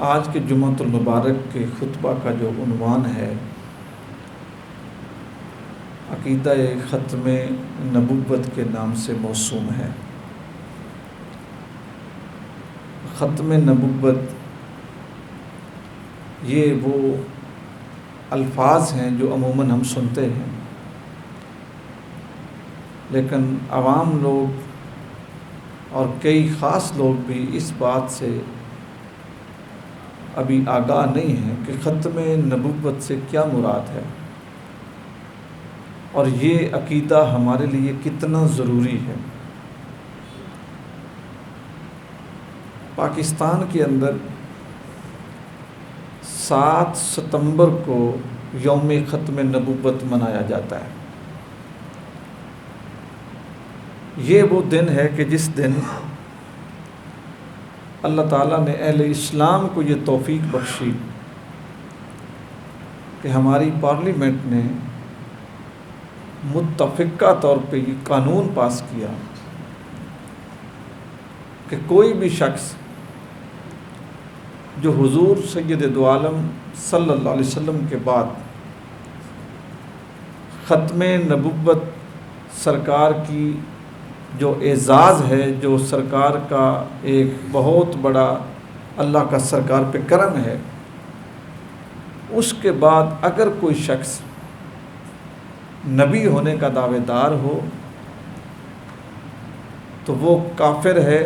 آج کے جمعۃ المبارک کے خطبہ کا جو عنوان ہے عقیدہ ختم نبوت کے نام سے موسوم ہے۔ ختم نبوت یہ وہ الفاظ ہیں جو عموماً ہم سنتے ہیں، لیکن عوام لوگ اور کئی خاص لوگ بھی اس بات سے ابھی آگاہ نہیں ہیں کہ ختم نبوت سے کیا مراد ہے اور یہ عقیدہ ہمارے لیے کتنا ضروری ہے۔ پاکستان کے اندر 7 ستمبر کو یوم ختم نبوت منایا جاتا ہے۔ یہ وہ دن ہے کہ جس دن اللہ تعالیٰ نے اہل اسلام کو یہ توفیق بخشی کہ ہماری پارلیمنٹ نے متفقہ طور پہ یہ قانون پاس کیا کہ کوئی بھی شخص جو حضور سید دو عالم صلی اللہ علیہ وسلم کے بعد ختم نبوت سرکار کی جو اعزاز ہے، جو سرکار کا ایک بہت بڑا اللہ کا سرکار پہ کرم ہے، اس کے بعد اگر کوئی شخص نبی ہونے کا دعوے دار ہو تو وہ کافر ہے،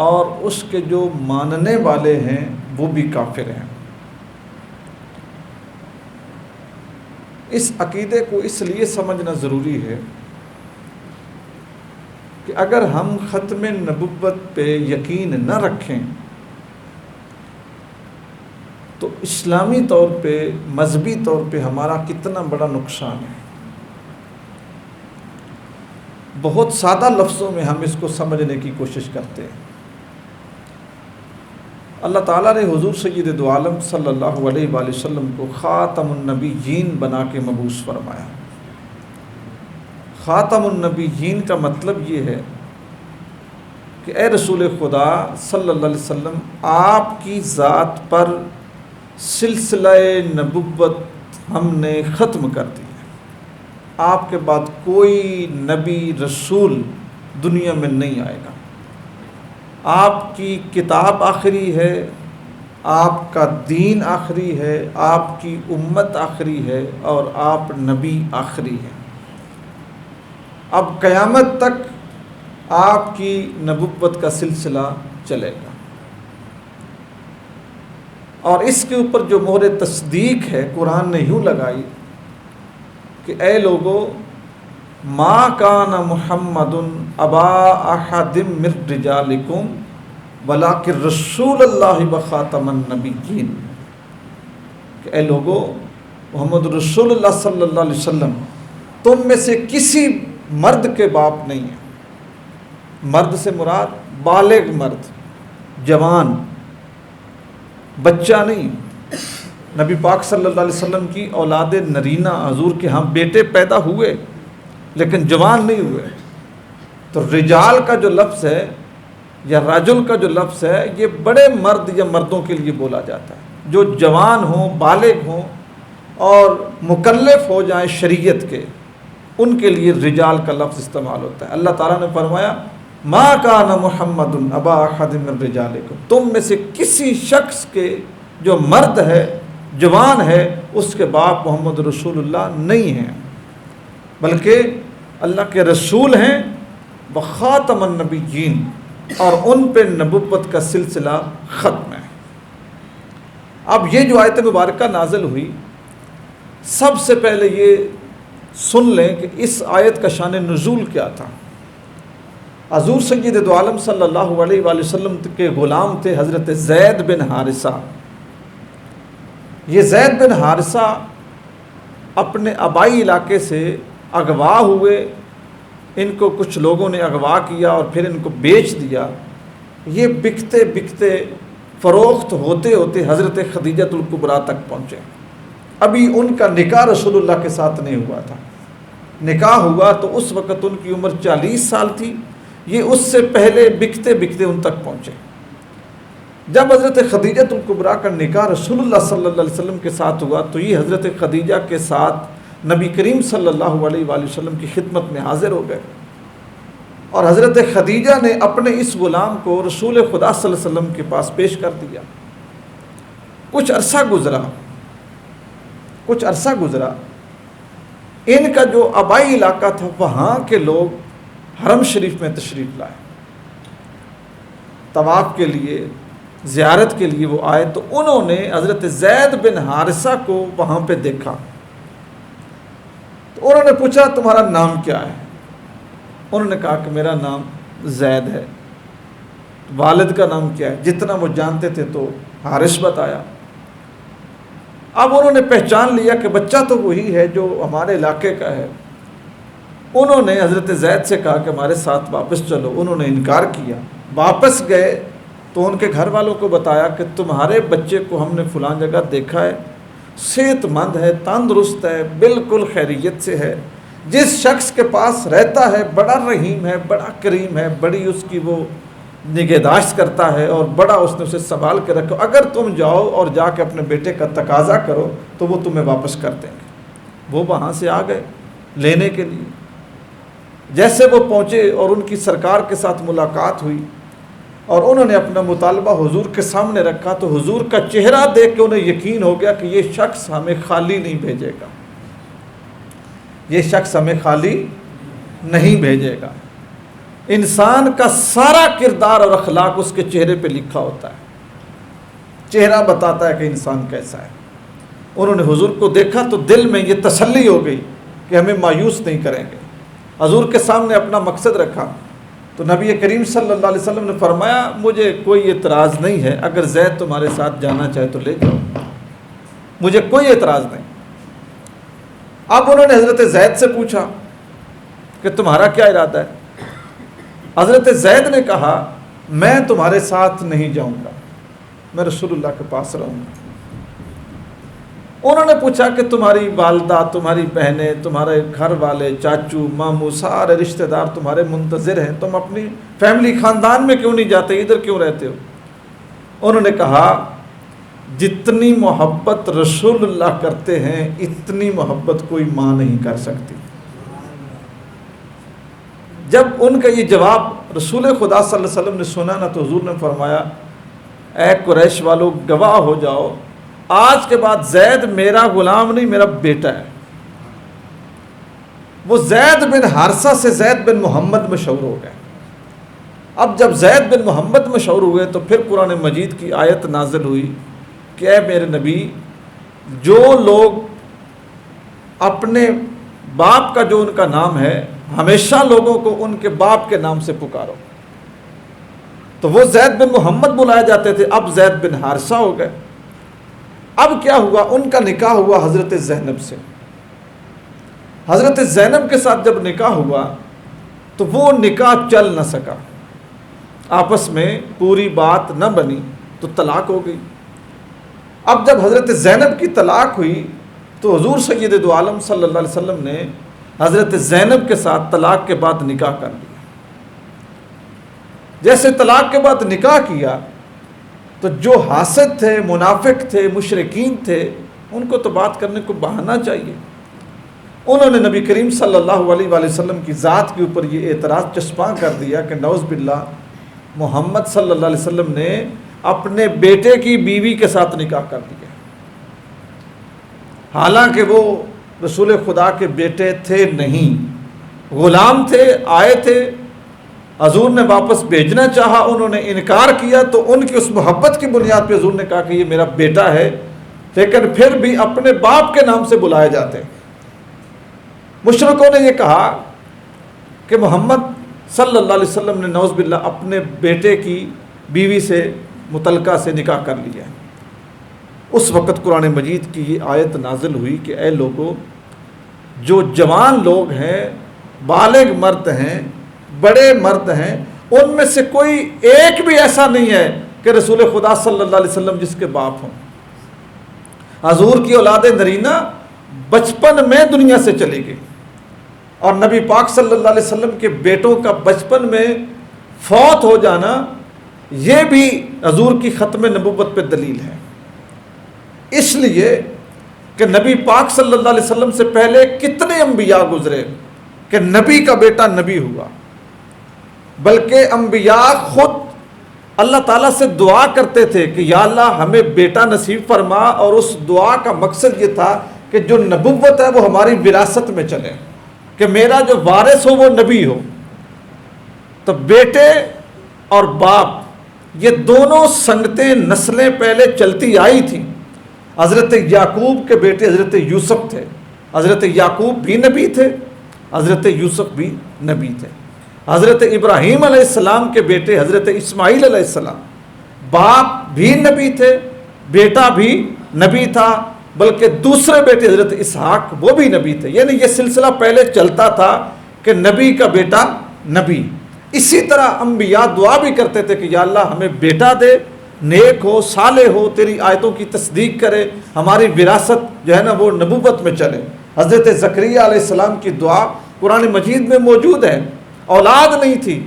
اور اس کے جو ماننے والے ہیں وہ بھی کافر ہیں۔ اس عقیدے کو اس لیے سمجھنا ضروری ہے کہ اگر ہم ختم نبوت پہ یقین نہ رکھیں تو اسلامی طور پہ، مذہبی طور پہ ہمارا کتنا بڑا نقصان ہے۔ بہت سادہ لفظوں میں ہم اس کو سمجھنے کی کوشش کرتے ہیں۔ اللہ تعالیٰ نے حضور سید دو عالم صلی اللہ علیہ وآلہ وسلم کو خاتم النبیین بنا کے مبعوث فرمایا۔ خاتم النبیین کا مطلب یہ ہے کہ اے رسول خدا صلی اللہ علیہ وسلم، آپ کی ذات پر سلسلہ نبوت ہم نے ختم کر دیا۔ آپ کے بعد کوئی نبی رسول دنیا میں نہیں آئے گا۔ آپ کی کتاب آخری ہے، آپ کا دین آخری ہے، آپ کی امت آخری ہے، اور آپ نبی آخری ہیں۔ اب قیامت تک آپ کی نبوت کا سلسلہ چلے گا، اور اس کے اوپر جو مہر تصدیق ہے قرآن نے یوں لگائی کہ اے لوگو، ما کان محمد ابا احد من رجالکم ولکن رسول اللہ وخاتم النبیین، کہ اے لوگو، محمد رسول اللہ صلی اللہ علیہ وسلم تم میں سے کسی مرد کے باپ نہیں ہے۔ مرد سے مراد بالغ مرد، جوان، بچہ نہیں۔ نبی پاک صلی اللہ علیہ وسلم کی اولاد نرینہ حضور کے ہاں بیٹے پیدا ہوئے لیکن جوان نہیں ہوئے۔ تو رجال کا جو لفظ ہے یا رجل کا جو لفظ ہے، یہ بڑے مرد یا مردوں کے لیے بولا جاتا ہے جو جوان ہوں، بالغ ہوں اور مکلف ہو جائیں شریعت کے، ان کے لیے رجال کا لفظ استعمال ہوتا ہے۔ اللہ تعالیٰ نے فرمایا ما کان محمد ابا احد من رجالکم، تم میں سے کسی شخص کے جو مرد ہے، جوان ہے، اس کے باپ محمد رسول اللہ نہیں ہیں، بلکہ اللہ کے رسول ہیں، وخاتم النبیین، اور ان پہ نبوت کا سلسلہ ختم ہے۔ اب یہ جو آیت مبارکہ نازل ہوئی، سب سے پہلے یہ سن لیں کہ اس آیت کا شان نزول کیا تھا۔ حضور سید دو عالم صلی اللہ علیہ وآلہ وسلم کے غلام تھے حضرت زید بن حارثہ۔ یہ زید بن حارثہ اپنے آبائی علاقے سے اغوا ہوئے، ان کو کچھ لوگوں نے اغوا کیا اور پھر ان کو بیچ دیا۔ یہ بکتے بکتے فروخت ہوتے ہوتے حضرت خدیجہ الکبریٰ تک پہنچے۔ ابھی ان کا نکاح رسول اللہ کے ساتھ نہیں ہوا تھا۔ نکاح ہوا تو اس وقت ان کی عمر 40 سال تھی، یہ اس سے پہلے بکتے بکتے ان تک پہنچے۔ جب حضرت خدیجہ الکبریٰ کا نکاح رسول اللہ صلی اللہ علیہ وسلم کے ساتھ ہوا تو یہ حضرت خدیجہ کے ساتھ نبی کریم صلی اللہ علیہ وآلہ وسلم کی خدمت میں حاضر ہو گئے، اور حضرت خدیجہ نے اپنے اس غلام کو رسول خدا صلی اللہ علیہ وسلم کے پاس پیش کر دیا۔ کچھ عرصہ گزرا، ان کا جو آبائی علاقہ تھا وہاں کے لوگ حرم شریف میں تشریف لائے، طواف کے لیے، زیارت کے لیے وہ آئے، تو انہوں نے حضرت زید بن حارثہ کو وہاں پہ دیکھا، تو انہوں نے پوچھا تمہارا نام کیا ہے؟ انہوں نے کہا کہ میرا نام زید ہے۔ والد کا نام کیا ہے؟ جتنا وہ جانتے تھے تو حارث بتایا۔ اب انہوں نے پہچان لیا کہ بچہ تو وہی ہے جو ہمارے علاقے کا ہے۔ انہوں نے حضرت زید سے کہا کہ ہمارے ساتھ واپس چلو، انہوں نے انکار کیا۔ واپس گئے تو ان کے گھر والوں کو بتایا کہ تمہارے بچے کو ہم نے فلاں جگہ دیکھا ہے، صحت مند ہے، تندرست ہے، بالکل خیریت سے ہے، جس شخص کے پاس رہتا ہے بڑا رحیم ہے، بڑا کریم ہے، بڑی اس کی وہ نگہداشت کرتا ہے، اور بڑا اس نے اسے سنبھال کے رکھو، اگر تم جاؤ اور جا کے اپنے بیٹے کا تقاضا کرو تو وہ تمہیں واپس کر دیں گے۔ وہ وہاں سے آ گئے لینے کے لیے۔ جیسے وہ پہنچے اور ان کی سرکار کے ساتھ ملاقات ہوئی اور انہوں نے اپنا مطالبہ حضور کے سامنے رکھا، تو حضور کا چہرہ دیکھ کے انہیں یقین ہو گیا کہ یہ شخص ہمیں خالی نہیں بھیجے گا، یہ شخص ہمیں خالی نہیں بھیجے گا۔ انسان کا سارا کردار اور اخلاق اس کے چہرے پہ لکھا ہوتا ہے، چہرہ بتاتا ہے کہ انسان کیسا ہے۔ انہوں نے حضور کو دیکھا تو دل میں یہ تسلی ہو گئی کہ ہمیں مایوس نہیں کریں گے۔ حضور کے سامنے اپنا مقصد رکھا تو نبی کریم صلی اللہ علیہ وسلم نے فرمایا مجھے کوئی اعتراض نہیں ہے، اگر زید تمہارے ساتھ جانا چاہے تو لے جاؤ، مجھے کوئی اعتراض نہیں۔ اب انہوں نے حضرت زید سے پوچھا کہ تمہارا کیا ارادہ ہے؟ حضرت زید نے کہا میں تمہارے ساتھ نہیں جاؤں گا، میں رسول اللہ کے پاس رہوں گا۔ انہوں نے پوچھا کہ تمہاری والدہ، تمہاری بہنیں، تمہارے گھر والے، چاچو، ماموں، سارے رشتہ دار تمہارے منتظر ہیں، تم اپنی فیملی خاندان میں کیوں نہیں جاتے، ادھر کیوں رہتے ہو؟ انہوں نے کہا جتنی محبت رسول اللہ کرتے ہیں اتنی محبت کوئی ماں نہیں کر سکتی۔ جب ان کا یہ جواب رسول خدا صلی اللہ علیہ وسلم نے سنا نا، تو حضور نے فرمایا اے قریش والو گواہ ہو جاؤ، آج کے بعد زید میرا غلام نہیں، میرا بیٹا ہے۔ وہ زید بن حارثہ سے زید بن محمد مشہور ہو گئے۔ اب جب زید بن محمد مشہور ہوئے تو پھر قرآن مجید کی آیت نازل ہوئی کہ اے میرے نبی، جو لوگ اپنے باپ کا جو ان کا نام ہے ہمیشہ لوگوں کو ان کے باپ کے نام سے پکارو۔ تو وہ زید بن محمد بلائے جاتے تھے، اب زید بن حارثہ ہو گئے۔ اب کیا ہوا، ان کا نکاح ہوا حضرت زینب سے۔ حضرت زینب کے ساتھ جب نکاح ہوا تو وہ نکاح چل نہ سکا، آپس میں پوری بات نہ بنی تو طلاق ہو گئی۔ اب جب حضرت زینب کی طلاق ہوئی تو حضور سید دو عالم صلی اللہ علیہ وسلم نے حضرت زینب کے ساتھ طلاق کے بعد نکاح کر لیا۔ جیسے طلاق کے بعد نکاح کیا تو جو حاسد تھے، منافق تھے، مشرکین تھے، ان کو تو بات کرنے کو بہانا چاہیے۔ انہوں نے نبی کریم صلی اللہ علیہ وآلہ وسلم کی ذات کے اوپر یہ اعتراض چسپاں کر دیا کہ نعوذ باللہ محمد صلی اللہ علیہ وسلم نے اپنے بیٹے کی بیوی کے ساتھ نکاح کر دیا، حالانکہ وہ رسول خدا کے بیٹے تھے نہیں، غلام تھے، آئے تھے، حضور نے واپس بھیجنا چاہا، انہوں نے انکار کیا تو ان کی اس محبت کی بنیاد پہ حضور نے کہا کہ یہ میرا بیٹا ہے، لیکن پھر بھی اپنے باپ کے نام سے بلائے جاتے ہیں۔ مشرکوں نے یہ کہا کہ محمد صلی اللہ علیہ وسلم نے نعوذ باللہ اپنے بیٹے کی بیوی سے متعلقہ سے نکاح کر لیا ہے۔ اس وقت قرآن مجید کی یہ آیت نازل ہوئی کہ اے لوگو، جو جوان لوگ ہیں، بالغ مرد ہیں، بڑے مرد ہیں، ان میں سے کوئی ایک بھی ایسا نہیں ہے کہ رسول خدا صلی اللہ علیہ وسلم جس کے باپ ہوں۔ حضور کی اولاد نرینہ بچپن میں دنیا سے چلی گئی، اور نبی پاک صلی اللہ علیہ وسلم کے بیٹوں کا بچپن میں فوت ہو جانا یہ بھی حضور کی ختم نبوت پہ دلیل ہے۔ اس لیے کہ نبی پاک صلی اللہ علیہ وسلم سے پہلے کتنے انبیاء گزرے کہ نبی کا بیٹا نبی ہوا، بلکہ انبیاء خود اللہ تعالیٰ سے دعا کرتے تھے کہ یا اللہ ہمیں بیٹا نصیب فرما، اور اس دعا کا مقصد یہ تھا کہ جو نبوت ہے وہ ہماری وراثت میں چلے، کہ میرا جو وارث ہو وہ نبی ہو۔ تو بیٹے اور باپ یہ دونوں سنگتیں نسلیں پہلے چلتی آئی تھیں۔ حضرت یعقوب کے بیٹے حضرت یوسف تھے، حضرت یعقوب بھی نبی تھے، حضرت یوسف بھی نبی تھے۔ حضرت ابراہیم علیہ السلام کے بیٹے حضرت اسماعیل علیہ السلام، باپ بھی نبی تھے، بیٹا بھی نبی تھا، بلکہ دوسرے بیٹے حضرت اسحاق وہ بھی نبی تھے۔ یعنی یہ سلسلہ پہلے چلتا تھا کہ نبی کا بیٹا نبی۔ اسی طرح انبیاء دعا بھی کرتے تھے کہ یا اللہ ہمیں بیٹا دے، نیک ہو، صالح ہو، تیری آیتوں کی تصدیق کرے، ہماری وراثت جو ہے نا وہ نبوت میں چلے۔ حضرت زکریہ علیہ السلام کی دعا قرآن مجید میں موجود ہے، اولاد نہیں تھی،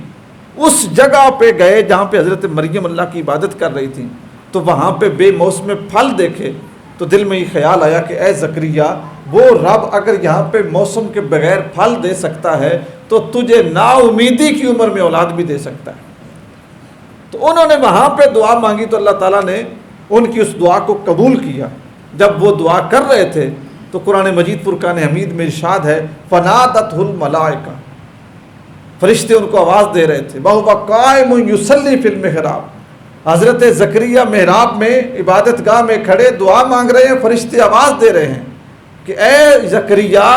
اس جگہ پہ گئے جہاں پہ حضرت مریم اللہ کی عبادت کر رہی تھی، تو وہاں پہ بے موسم پھل دیکھے تو دل میں یہ خیال آیا کہ اے زکریا، وہ رب اگر یہاں پہ موسم کے بغیر پھل دے سکتا ہے تو تجھے نا امیدی کی عمر میں اولاد بھی دے سکتا ہے۔ تو انہوں نے وہاں پہ دعا مانگی تو اللہ تعالیٰ نے ان کی اس دعا کو قبول کیا۔ جب وہ دعا کر رہے تھے تو قرآن مجید فرقان حمید میں ارشاد ہے فنادتہ الملائکہ، فرشتے ان کو آواز دے رہے تھے، وَهُوَ قَائِمٌ يُصَلِّي فِي الْمِحْرَابِ، حضرت زکریا محراب میں عبادت گاہ میں کھڑے دعا مانگ رہے ہیں، فرشتے آواز دے رہے ہیں کہ اے زکریا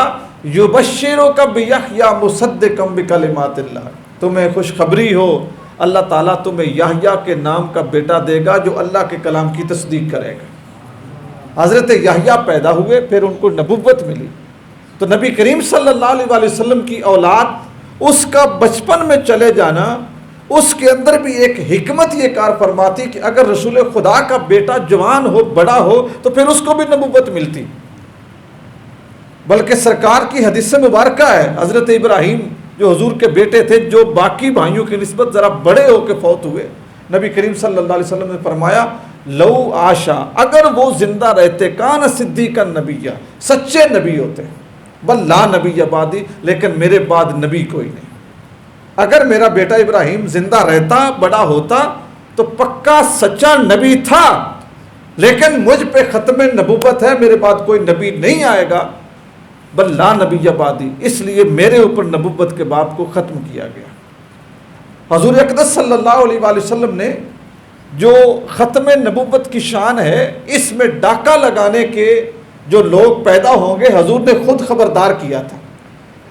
یبشرک بیحییٰ مصدقا بکلمات اللہ، تمہیں خوشخبری ہو اللہ تعالیٰ تمہیں یحییٰ کے نام کا بیٹا دے گا جو اللہ کے کلام کی تصدیق کرے گا۔ حضرت یحییٰ پیدا ہوئے، پھر ان کو نبوت ملی، تو نبی کریم صلی اللہ علیہ وآلہ وسلم کی اولاد، اس کا بچپن میں چلے جانا، اس کے اندر بھی ایک حکمت یہ کار فرماتی کہ اگر رسول خدا کا بیٹا جوان ہو، بڑا ہو، تو پھر اس کو بھی نبوت ملتی۔ بلکہ سرکار کی حدیث مبارکہ ہے، حضرت ابراہیم جو حضور کے بیٹے تھے، جو باقی بھائیوں کی نسبت ذرا بڑے ہو کے فوت ہوئے، نبی کریم صلی اللہ علیہ وسلم نے فرمایا لو آشا، اگر وہ زندہ رہتے، کان صدیقا نبیہ، سچے نبی ہوتے، بل لا نبی بعدی، لیکن میرے بعد نبی کوئی نہیں۔ اگر میرا بیٹا ابراہیم زندہ رہتا، بڑا ہوتا، تو پکا سچا نبی تھا، لیکن مجھ پہ ختم نبوت ہے، میرے بعد کوئی نبی نہیں آئے گا، بل لا نبی بعدی، اس لیے میرے اوپر نبوت کے باب کو ختم کیا گیا۔ حضور اقدس صلی اللہ علیہ وآلہ وسلم نے جو ختم نبوت کی شان ہے، اس میں ڈاکہ لگانے کے جو لوگ پیدا ہوں گے، حضور نے خود خبردار کیا تھا۔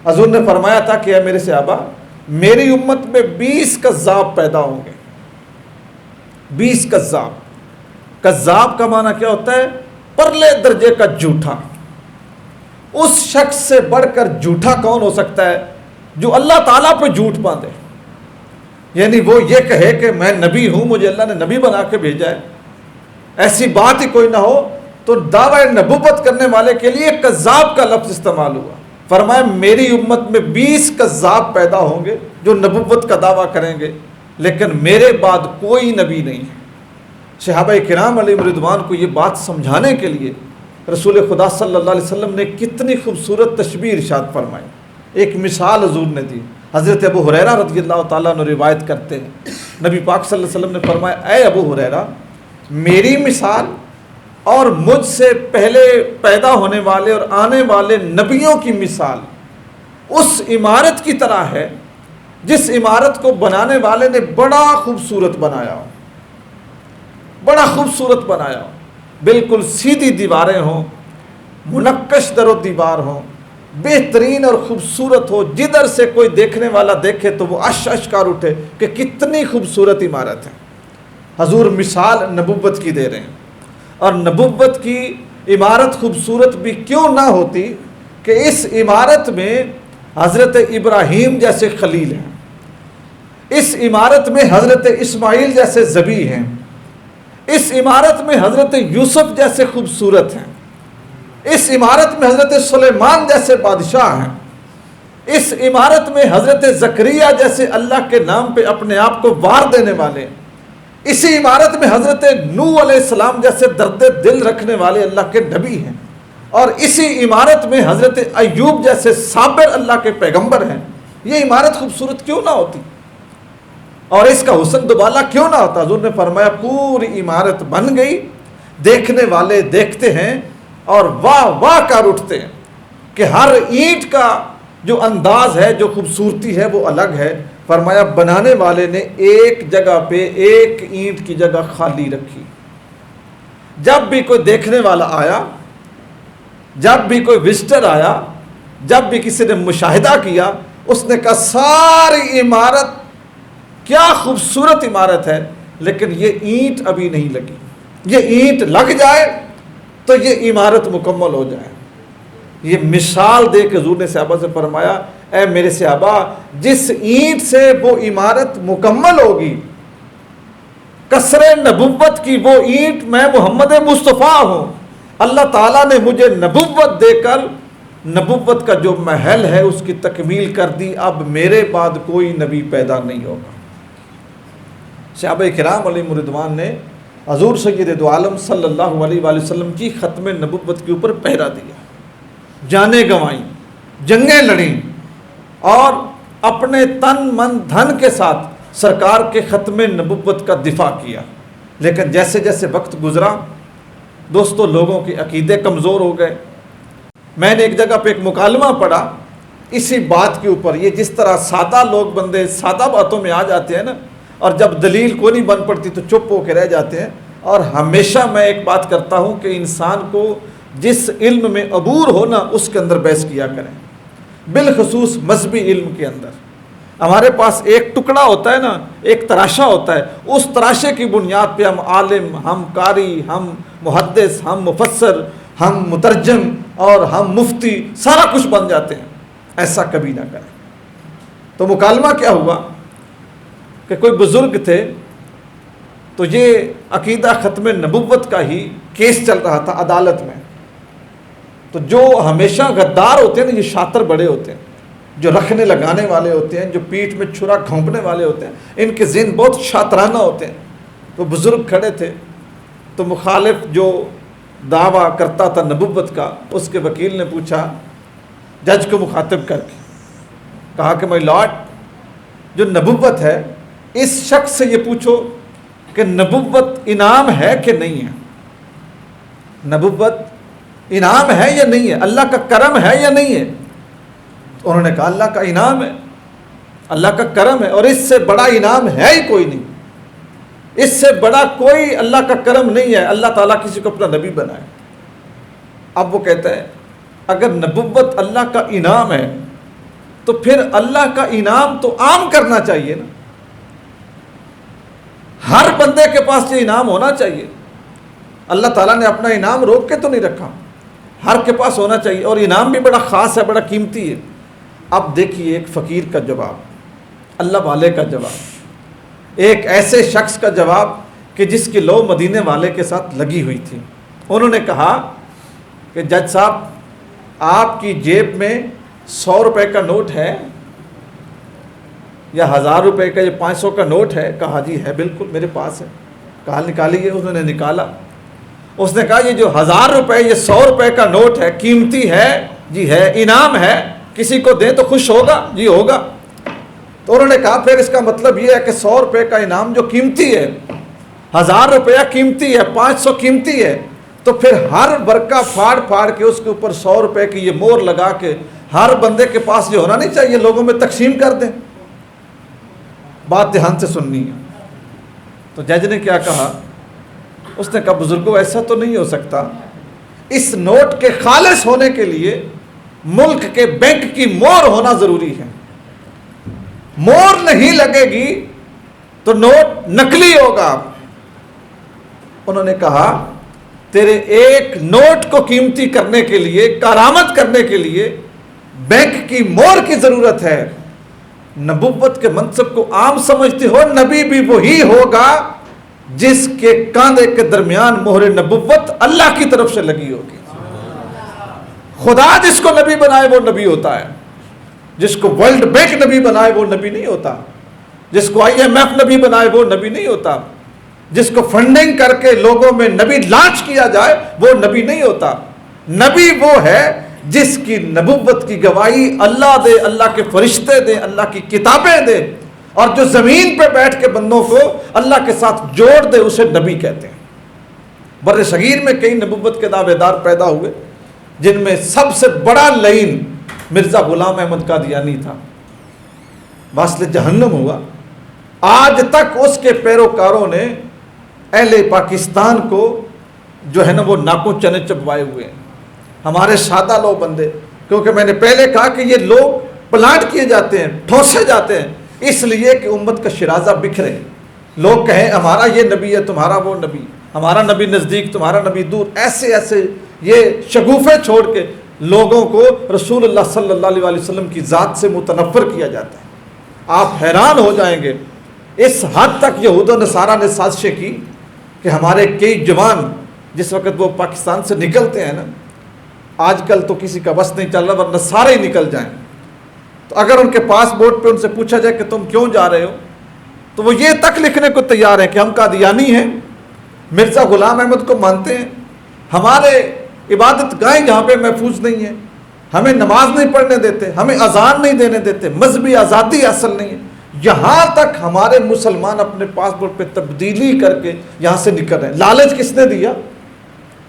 حضور نے فرمایا تھا کہ اے میرے صحابہ، میری امت میں 20 کذاب پیدا ہوں گے۔ 20 کذاب، کذاب کا معنی کیا ہوتا ہے؟ پرلے درجے کا جھوٹا۔ اس شخص سے بڑھ کر جھوٹا کون ہو سکتا ہے جو اللہ تعالیٰ پہ جھوٹ باندھے؟ یعنی وہ یہ کہے کہ میں نبی ہوں، مجھے اللہ نے نبی بنا کے بھیجا ہے، ایسی بات ہی کوئی نہ ہو، تو دعوی نبوت کرنے والے کے لیے کذاب کا لفظ استعمال ہوا۔ فرمایا میری امت میں 20 کذاب پیدا ہوں گے جو نبوت کا دعویٰ کریں گے، لیکن میرے بعد کوئی نبی نہیں ہے۔ صحابہ کرام علیہم رضوان کو یہ بات سمجھانے کے لیے رسول خدا صلی اللہ علیہ وسلم نے کتنی خوبصورت تشبیہ ارشاد فرمائی، ایک مثال حضور نے دی۔ حضرت ابو ہریرہ رضی اللہ تعالیٰ عنہ روایت کرتے ہیں، نبی پاک صلی اللہ علیہ وسلم نے فرمایا اے ابو ہریرہ، میری مثال اور مجھ سے پہلے پیدا ہونے والے اور آنے والے نبیوں کی مثال اس عمارت کی طرح ہے جس عمارت کو بنانے والے نے بڑا خوبصورت بنایا ہو، بڑا خوبصورت بنایا ہو، بالکل سیدھی دیواریں ہوں، منقش در و دیوار ہوں، بہترین اور خوبصورت ہو، جدھر سے کوئی دیکھنے والا دیکھے تو وہ اشکار اٹھے کہ کتنی خوبصورت عمارت ہے۔ حضور مثال نبوت کی دے رہے ہیں، اور نبوت کی عمارت خوبصورت بھی کیوں نہ ہوتی کہ اس عمارت میں حضرت ابراہیم جیسے خلیل ہیں، اس عمارت میں حضرت اسماعیل جیسے ذبیح ہیں، اس عمارت میں حضرت یوسف جیسے خوبصورت ہیں، اس عمارت میں حضرت سلیمان جیسے بادشاہ ہیں، اس عمارت میں حضرت زکریا جیسے اللہ کے نام پہ اپنے آپ کو وار دینے والے ہیں، اسی عمارت میں حضرت نوح علیہ السلام جیسے درد دل رکھنے والے اللہ کے نبی ہیں، اور اسی عمارت میں حضرت ایوب جیسے صابر اللہ کے پیغمبر ہیں۔ یہ عمارت خوبصورت کیوں نہ ہوتی، اور اس کا حسن دوبالا کیوں نہ ہوتا؟ حضور نے فرمایا پوری عمارت بن گئی، دیکھنے والے دیکھتے ہیں اور واہ واہ کر اٹھتے ہیں کہ ہر اینٹ کا جو انداز ہے، جو خوبصورتی ہے وہ الگ ہے۔ فرمایا بنانے والے نے ایک جگہ پہ ایک اینٹ کی جگہ خالی رکھی۔ جب بھی کوئی دیکھنے والا آیا، جب بھی کوئی وزٹر آیا، جب بھی کسی نے مشاہدہ کیا، اس نے کہا ساری عمارت کیا خوبصورت عمارت ہے، لیکن یہ اینٹ ابھی نہیں لگی، یہ اینٹ لگ جائے تو یہ عمارت مکمل ہو جائے۔ یہ مثال دے کے حضور نے صحابہ سے فرمایا اے میرے صحابہ، جس اینٹ سے وہ عمارت مکمل ہوگی، کسر نبوت کی وہ اینٹ میں محمد مصطفیٰ ہوں۔ اللہ تعالیٰ نے مجھے نبوت دے کر نبوت کا جو محل ہے اس کی تکمیل کر دی، اب میرے بعد کوئی نبی پیدا نہیں ہوگا۔ صحابہ کرام علیہم رضوان نے حضور سید دو عالم صلی اللہ علیہ وآلہ وسلم کی ختم نبوت کے اوپر پہرا دیا، جانیں گنوائیں، جنگیں لڑیں، اور اپنے تن من دھن کے ساتھ سرکار کے ختم نبوت کا دفاع کیا۔ لیکن جیسے جیسے وقت گزرا دوستو، لوگوں کے عقیدے کمزور ہو گئے۔ میں نے ایک جگہ پہ ایک مکالمہ پڑھا اسی بات کے اوپر، یہ جس طرح سادہ لوگ بندے سادہ باتوں میں آ جاتے ہیں نا، اور جب دلیل کو نہیں بن پڑتی تو چپ ہو کے رہ جاتے ہیں۔ اور ہمیشہ میں ایک بات کرتا ہوں کہ انسان کو جس علم میں عبور ہونا اس کے اندر بحث کیا کریں، بالخصوص مذہبی علم کے اندر۔ ہمارے پاس ایک ٹکڑا ہوتا ہے نا، ایک تراشا ہوتا ہے، اس تراشے کی بنیاد پہ ہم عالم، ہم قاری، ہم محدث، ہم مفسر، ہم مترجم اور ہم مفتی سارا کچھ بن جاتے ہیں۔ ایسا کبھی نہ کریں۔ تو مکالمہ کیا ہوا کہ کوئی بزرگ تھے، تو یہ عقیدہ ختم نبوت کا ہی کیس چل رہا تھا عدالت میں۔ تو جو ہمیشہ غدار ہوتے ہیں نا، یہ شاطر بڑے ہوتے ہیں، جو رکھنے لگانے والے ہوتے ہیں، جو پیٹھ میں چھرا گھونپنے والے ہوتے ہیں، ان کے ذہن بہت شاطرانہ ہوتے ہیں۔ تو بزرگ کھڑے تھے، تو مخالف جو دعویٰ کرتا تھا نبوت کا، اس کے وکیل نے پوچھا جج کو مخاطب کر کے، کہا کہ مائی لارڈ، جو نبوت ہے اس شخص سے یہ پوچھو کہ نبوت انعام ہے کہ نہیں ہے، نبوت انعام ہے یا نہیں ہے، اللہ کا کرم ہے یا نہیں ہے؟ تو انہوں نے کہا اللہ کا انعام ہے، اللہ کا کرم ہے، اور اس سے بڑا انعام ہے ہی کوئی نہیں، اس سے بڑا کوئی اللہ کا کرم نہیں ہے، اللہ تعالیٰ کسی کو اپنا نبی بنائے۔ اب وہ کہتا ہے اگر نبوت اللہ کا انعام ہے تو پھر اللہ کا انعام تو عام کرنا چاہیے نا، ہر بندے کے پاس یہ انعام ہونا چاہیے۔ اللہ تعالیٰ نے اپنا انعام روک کے تو نہیں رکھا، ہر کے پاس ہونا چاہیے، اور انعام بھی بڑا خاص ہے، بڑا قیمتی ہے۔ اب دیکھیے ایک فقیر کا جواب، اللہ والے کا جواب، ایک ایسے شخص کا جواب کہ جس کی لو مدینے والے کے ساتھ لگی ہوئی تھی۔ انہوں نے کہا کہ جج صاحب، آپ کی جیب میں 100 روپے کا نوٹ ہے یا 1000 روپے کا، یہ 500 کا نوٹ ہے؟ کہا جی ہے، بالکل میرے پاس ہے۔ کہا نکالیے۔ انہوں نے نکالا۔ اس نے کہا یہ جو 1000 روپے، یہ 100 روپے کا نوٹ ہے، قیمتی ہے؟ جی ہے، انعام ہے، کسی کو دیں تو خوش ہوگا؟ جی ہوگا۔ تو انہوں نے کہا پھر اس کا مطلب یہ ہے کہ 100 روپے کا انعام جو قیمتی ہے، 1000 روپیہ قیمتی ہے، 500 قیمتی ہے، تو پھر ہر ورقہ پھاڑ پھاڑ کے اس کے اوپر 100 روپے کی یہ مور لگا کے ہر بندے کے پاس یہ ہونا نہیں چاہیے، لوگوں میں تقسیم کر دیں۔ بات دھیان سے سننی ہے۔ تو جج نے کیا کہا؟ اس نے کہا بزرگوں ایسا تو نہیں ہو سکتا، اس نوٹ کے خالص ہونے کے لیے ملک کے بینک کی مور ہونا ضروری ہے، مور نہیں لگے گی تو نوٹ نقلی ہوگا۔ انہوں نے کہا تیرے ایک نوٹ کو قیمتی کرنے کے لیے، کارآمد کرنے کے لیے بینک کی مور کی ضرورت ہے۔ نبوت کے منصب کو عام سمجھتے ہو، نبی بھی وہی ہوگا جس کے کاندھے کے درمیان مہر نبوت اللہ کی طرف سے لگی ہوگی۔ خدا جس کو نبی بنائے وہ نبی ہوتا ہے، جس کو ورلڈ بینک نبی بنائے وہ نبی نہیں ہوتا، جس کو IMF نبی بنائے وہ نبی نہیں ہوتا۔ جس کو فنڈنگ کر کے لوگوں میں نبی لانچ کیا جائے وہ نبی نہیں ہوتا. نبی وہ ہے جس کی نبوت کی گواہی اللہ دے, اللہ کے فرشتے دیں, اللہ کی کتابیں دیں, اور جو زمین پہ بیٹھ کے بندوں کو اللہ کے ساتھ جوڑ دے اسے نبی کہتے ہیں. بر صغیر میں کئی نبوت کے دعوے دار پیدا ہوئے, جن میں سب سے بڑا لعین مرزا غلام احمد قادیانی تھا. واصل جہنم ہوا. آج تک اس کے پیروکاروں نے اہل پاکستان کو جو ہے نا وہ ناکوں چنے چبوائے ہوئے ہیں. ہمارے سادہ لوگ بندے, کیونکہ میں نے پہلے کہا کہ یہ لوگ پلانٹ کیے جاتے ہیں, ٹھوسے جاتے ہیں, اس لیے کہ امت کا شرازہ بکھرے. لوگ کہیں ہمارا یہ نبی ہے, تمہارا وہ نبی, ہمارا نبی نزدیک, تمہارا نبی دور. ایسے ایسے یہ شگوفے چھوڑ کے لوگوں کو رسول اللہ صلی اللہ علیہ وسلم کی ذات سے متنفر کیا جاتا ہے. آپ حیران ہو جائیں گے اس حد تک یہود و نصارہ نے سازشیں کی کہ ہمارے کئی جوان جس وقت وہ پاکستان سے نکلتے ہیں نا, آج کل تو کسی کا بس نہیں چل رہا ورنہ سارے ہی نکل جائیں, تو اگر ان کے پاسپورٹ پہ ان سے پوچھا جائے کہ تم کیوں جا رہے ہو, تو وہ یہ تک لکھنے کو تیار ہیں کہ ہم قادیانی ہیں, مرزا غلام احمد کو مانتے ہیں, ہمارے عبادت گاہیں یہاں پہ محفوظ نہیں ہیں, ہمیں نماز نہیں پڑھنے دیتے, ہمیں اذان نہیں دینے دیتے, مذہبی آزادی حاصل نہیں ہے. یہاں تک ہمارے مسلمان اپنے پاسپورٹ پہ تبدیلی کر کے یہاں سے نکل رہے ہیں. لالچ کس نے دیا؟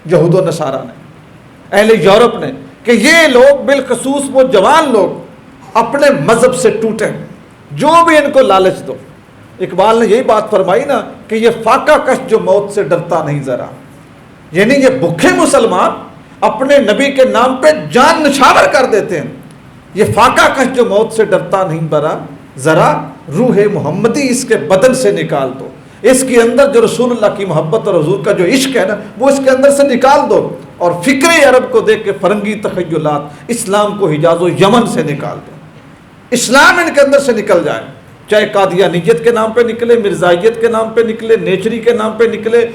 یہود و نصارہ نے, اہل یورپ نے, کہ یہ لوگ بالخصوص وہ جوان لوگ اپنے مذہب سے ٹوٹیں, جو بھی ان کو لالچ دو. اقبال نے یہی بات فرمائی نا کہ یہ فاقہ کش جو موت سے ڈرتا نہیں ذرا, یعنی یہ بھوکے مسلمان اپنے نبی کے نام پہ جان نچھاور کر دیتے ہیں. یہ فاقہ کش جو موت سے ڈرتا نہیں برا, ذرا روح محمدی اس کے بدن سے نکال دو. اس کے اندر جو رسول اللہ کی محبت اور حضور کا جو عشق ہے نا وہ اس کے اندر سے نکال دو, اور فکر عرب کو دیکھ کے فرنگی تخیلات اسلام کو حجاز و یمن سے نکال دو. اسلام ان کے اندر سے نکل جائے, چاہے قادیانیت کے نام پہ نکلے, مرزائیت کے نام پہ نکلے, نیچری کے نام پہ نکلے,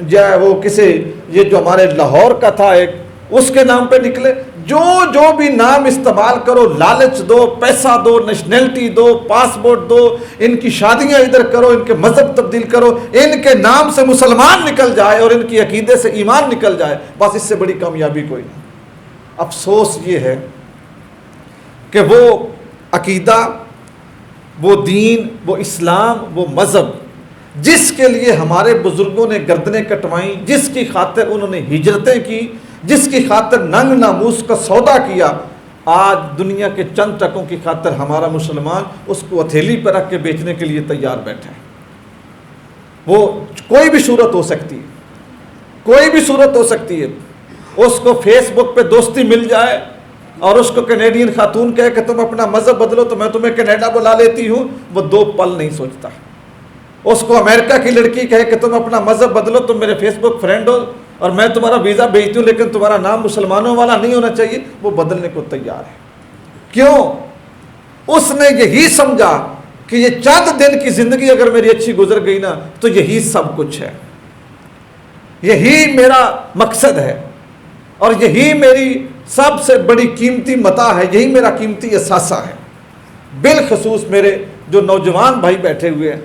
یا وہ کسی یہ جو ہمارے لاہور کا تھا ایک اس کے نام پہ نکلے, جو بھی نام استعمال کرو, لالچ دو, پیسہ دو, نیشنلٹی دو, پاسپورٹ دو, ان کی شادیاں ادھر کرو, ان کے مذہب تبدیل کرو, ان کے نام سے مسلمان نکل جائے اور ان کی عقیدے سے ایمان نکل جائے, بس اس سے بڑی کامیابی کوئی نہیں. افسوس یہ ہے کہ وہ عقیدہ, وہ دین, وہ اسلام, وہ مذہب جس کے لیے ہمارے بزرگوں نے گردنیں کٹوائیں, جس کی خاطر انہوں نے ہجرتیں کی, جس کی خاطر ننگ ناموس کا سودا کیا, آج دنیا کے چند ٹکوں کی خاطر ہمارا مسلمان اس کو ہتھیلی پر رکھ کے بیچنے کے لیے تیار بیٹھا ہے. وہ کوئی بھی صورت ہو سکتی ہے, کوئی بھی صورت ہو سکتی ہے. اس کو فیس بک پہ دوستی مل جائے اور اس کو کینیڈین خاتون کہے کہ تم اپنا مذہب بدلو تو میں تمہیں کینیڈا بلا لیتی ہوں, وہ دو پل نہیں سوچتا. اس کو امریکہ کی لڑکی کہے کہ تم اپنا مذہب بدلو, تم میرے فیس بک فرینڈ ہو اور میں تمہارا ویزا بھیجتی ہوں لیکن تمہارا نام مسلمانوں والا نہیں ہونا چاہیے, وہ بدلنے کو تیار ہے. کیوں؟ اس نے یہی سمجھا کہ یہ چند دن کی زندگی اگر میری اچھی گزر گئی نا تو یہی سب کچھ ہے, یہی میرا مقصد ہے, اور یہی میری سب سے بڑی قیمتی متاع ہے, یہی میرا قیمتی اثاثہ ہے. بالخصوص میرے جو نوجوان بھائی بیٹھے ہوئے ہیں,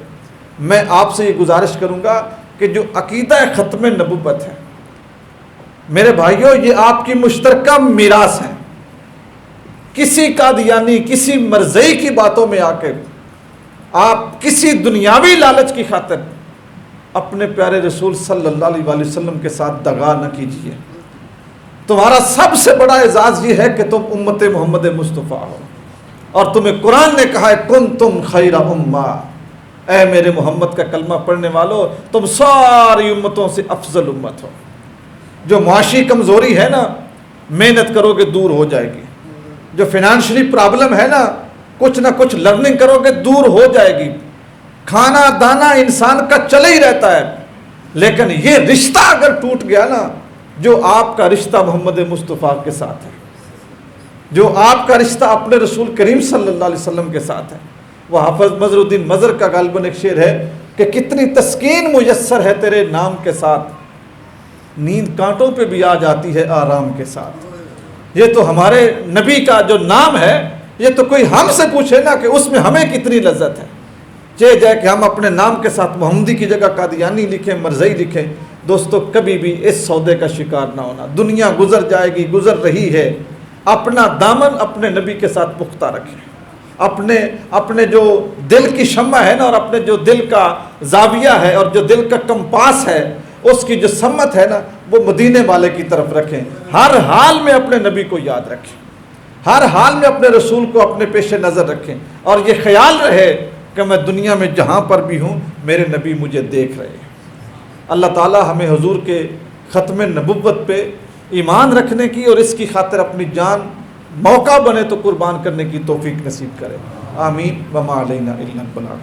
میں آپ سے یہ گزارش کروں گا کہ جو عقیدہ ختم نبوت ہے, میرے بھائیوں یہ آپ کی مشترکہ میراث ہے. کسی قادیانی, کسی مرزئی کی باتوں میں آ کے آپ کسی دنیاوی لالچ کی خاطر اپنے پیارے رسول صلی اللہ علیہ وسلم کے ساتھ دغا نہ کیجیے. تمہارا سب سے بڑا اعزاز یہ ہے کہ تم امت محمد مصطفیٰ ہو, اور تمہیں قرآن نے کہا ہے کنتم خیر امہ, اے میرے محمد کا کلمہ پڑھنے والو تم ساری امتوں سے افضل امت ہو. جو معاشی کمزوری ہے نا محنت کرو گے دور ہو جائے گی, جو فائنینشلی پرابلم ہے نا کچھ نہ کچھ لرننگ کرو گے دور ہو جائے گی. کھانا دانا انسان کا چلے ہی رہتا ہے, لیکن یہ رشتہ اگر ٹوٹ گیا نا, جو آپ کا رشتہ محمد مصطفیٰ کے ساتھ ہے, جو آپ کا رشتہ اپنے رسول کریم صلی اللہ علیہ وسلم کے ساتھ ہے, وہ حافظ مظہر الدین مظہر کا غالباً ایک شعر ہے کہ کتنی تسکین میسر ہے تیرے نام کے ساتھ, نیند کانٹوں پہ بھی آ جاتی ہے آرام کے ساتھ. یہ تو ہمارے نبی کا جو نام ہے, یہ تو کوئی ہم سے پوچھے نا کہ اس میں ہمیں کتنی لذت ہے. چہ جائے کہ ہم اپنے نام کے ساتھ محمدی کی جگہ قادیانی لکھیں، مرزئی لکھیں، دوستو کبھی بھی اس سودے کا شکار نہ ہونا. دنیا گزر جائے گی، گزر رہی ہے. اپنا دامن اپنے نبی کے ساتھ پختہ رکھیں. اپنے جو دل کی شمع ہے نا، اور اپنے جو دل کا زاویہ ہے اور جو دل کا کمپاس ہے، اس کی جو سمت ہے نا، وہ مدینے والے کی طرف رکھیں. ہر حال میں اپنے نبی کو یاد رکھیں، ہر حال میں اپنے رسول کو اپنے پیش نظر رکھیں، اور یہ خیال رہے کہ میں دنیا میں جہاں پر بھی ہوں میرے نبی مجھے دیکھ رہے ہیں. اللہ تعالی ہمیں حضور کے ختم نبوت پہ ایمان رکھنے کی اور اس کی خاطر اپنی جان موقع بنے تو قربان کرنے کی توفیق نصیب کرے. آمین. وما علینا الا البلاغ.